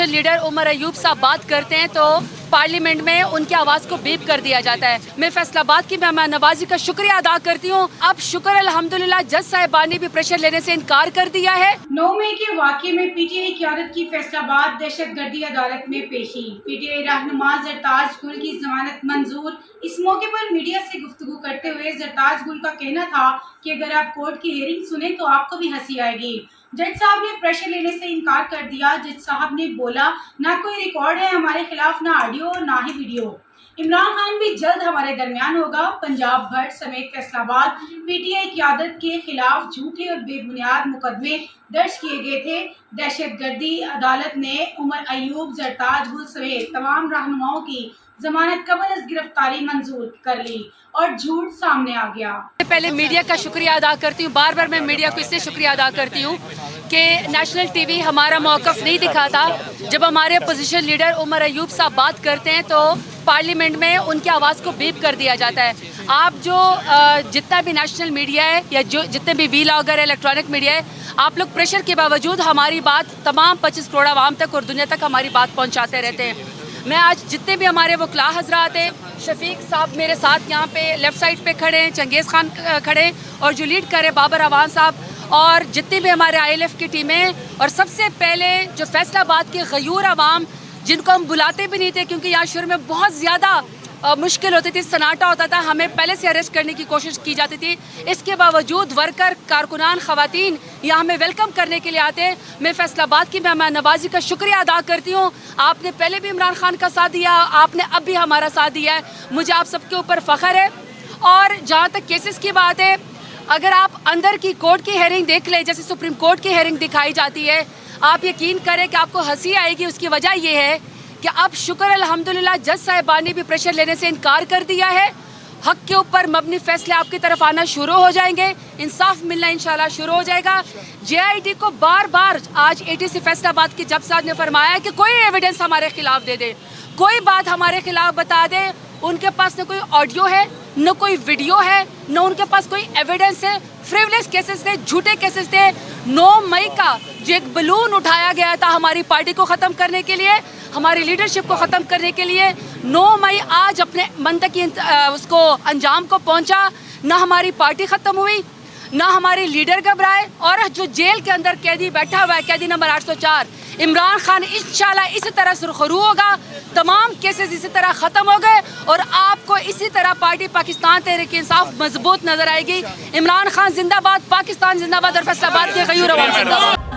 Opposition leader Umar Ayub साहब बात करते हैं तो पार्लियामेंट में उनकी आवाज़ को बीप कर दिया जाता है। मैं फैसलाबाद की मेहमान नवाजी का शुक्रिया अदा करती हूँ। अब शुक्र अल्हम्दुलिल्लाह जज साहिबान ने भी प्रेशर लेने से इनकार कर दिया है। 9 मई के वाक़ये में पीटीआई क़यादत की फैसलाबाद दहशतगर्दी अदालत में पेशी। पीटीआई रहनुमा जरताज गुल की जमानत मंजूर। इस मौके पर मीडिया से गुफ्तगू करते हुए जरताज गुल का कहना था कि अगर आप कोर्ट की हियरिंग सुने तो आपको भी हंसी आएगी। जज साहब ने प्रेशर लेने से इनकार कर दिया। जज साहब ने बोला, ना कोई रिकॉर्ड है हमारे खिलाफ, ना ऑडियो और ना ही वीडियो। इमरान खान भी जल्द हमारे दरमियान होगा। पंजाब भट्ट समेत फैसलाबाद पीटीआई क़यादत के खिलाफ झूठे और बेबुनियाद मुकदमे दर्ज किए गए थे। दहशतगर्दी अदालत ने उमर अयूब, जरताज गुल समेत तमाम रहनुमाओं की जमानत कबल अज गिरफ्तारी मंजूर कर ली और झूठ सामने आ गया। पहले मीडिया का शुक्रिया अदा करती हूँ। बार बार मैं मीडिया को इससे शुक्रिया अदा करती हूँ कि नेशनल टीवी हमारा मौक़िफ़ नहीं दिखाता। जब हमारे अपोजिशन लीडर उमर अयूब साहब बात करते हैं तो पार्लियामेंट में उनकी आवाज़ को बीप कर दिया जाता है। आप जो जितना भी नेशनल मीडिया है या जो जितने भी वीलॉगर है, इलेक्ट्रॉनिक मीडिया है, आप लोग प्रेशर के बावजूद हमारी बात तमाम 25 करोड़ आवाम तक और दुनिया तक हमारी बात पहुँचाते रहते हैं। मैं आज जितने भी हमारे वकला हजरात हैं, शफीक साहब मेरे साथ यहाँ पे लेफ़्ट साइड पे खड़े हैं, चंगेज़ खान खड़े हैं और जो लीड करे बाबर अवान साहब और जितने भी हमारे ILF की टीमें, और सबसे पहले जो फैसलाबाद के गयूर अवाम जिनको हम बुलाते भी नहीं थे क्योंकि यहाँ शुरू में बहुत ज़्यादा मुश्किल होती थी, सन्नाटा होता था, हमें पहले से अरेस्ट करने की कोशिश की जाती थी। इसके बावजूद वर्कर, कारकुनान, ख़वातीन यहाँ हमें वेलकम करने के लिए आते हैं। मैं फैसलाबाद की मेहमान नवाजी का शुक्रिया अदा करती हूँ। आपने पहले भी इमरान खान का साथ दिया, आपने अब भी हमारा साथ दिया है, मुझे आप सबके ऊपर फ़ख्र है। और जहाँ तक केसेस की बात है, अगर आप अंदर की कोर्ट की हेयरिंग देख लें, जैसे सुप्रीम कोर्ट की हेयरिंग दिखाई जाती है, आप यकीन करें कि आपको हंसी आएगी। उसकी वजह यह है कि अब शुक्र अल्हम्दुलिल्लाह जज साहिबान ने भी प्रेशर लेने से इनकार कर दिया है। हक के ऊपर मबनी फैसले आपकी तरफ आना शुरू हो जाएंगे, इंसाफ मिलना इंशाल्लाह शुरू हो जाएगा। JID को बार बार आज ATC फैसलाबाद के जज साहब ने फरमाया कि कोई एविडेंस हमारे खिलाफ दे दे, कोई बात हमारे खिलाफ बता दे। उनके पास न कोई ऑडियो है, न कोई वीडियो है, न उनके पास कोई एविडेंस है। फ्रिवलेस केसेस थे, झूठे केसेस थे। 9 मई का जो एक बलून उठाया गया था हमारी पार्टी को ख़त्म करने के लिए, हमारी लीडरशिप को ख़त्म करने के लिए, 9 मई आज अपने मंतक की उसको अंजाम को पहुंचा। ना हमारी पार्टी ख़त्म हुई, ना हमारे लीडर घबराए। और जो जेल के अंदर कैदी बैठा हुआ है, कैदी नंबर 804 इमरान खान, इंशाल्लाह इसी तरह सुरखरू होगा। तमाम केसेस इसी तरह ख़त्म हो गए और आपको इसी तरह पार्टी पाकिस्तान तहरीक इंसाफ मजबूत नजर आएगी। इमरान खान जिंदाबाद, पाकिस्तान जिंदाबाद और फैसलाबाद के गयूर अवाम जिंदाबाद।